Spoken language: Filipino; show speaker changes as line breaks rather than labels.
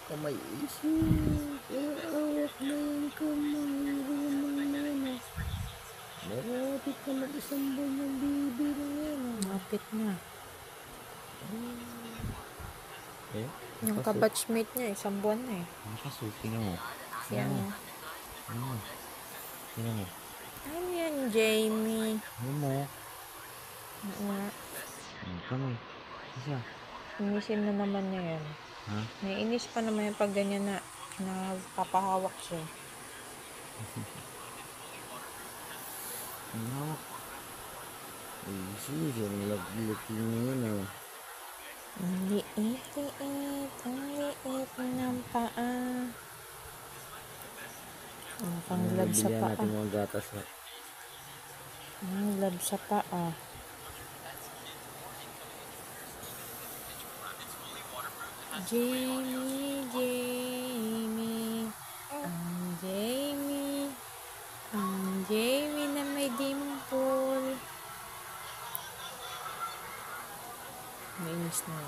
May isip, awak na yung kamay, rumang. Malapit na mag-isang buwan yung bibi na yan.
Malapit na.
Eh?
Yung kabatchmate niya, 1 buwan na eh.
Nakasuki na mo.
Yan.
Sino mo?
Ano yan, Jamie?
Ano mo?
Oo nga.
Kami. Isa.
Inisin na naman niya yan.
Ha?
Naiinis pa naman yung pag ganyan na papahawak siya.
Ano? Isis, yung looking niya na.
Ang liit, ang liit ng paa. Ang panglab sa
Bilihan
paa.
natin mga gatas na.
Ang lab sa paa. Jamie, Jamie. Ang Jamie. Ang Jamie na may dimple. Nainis na.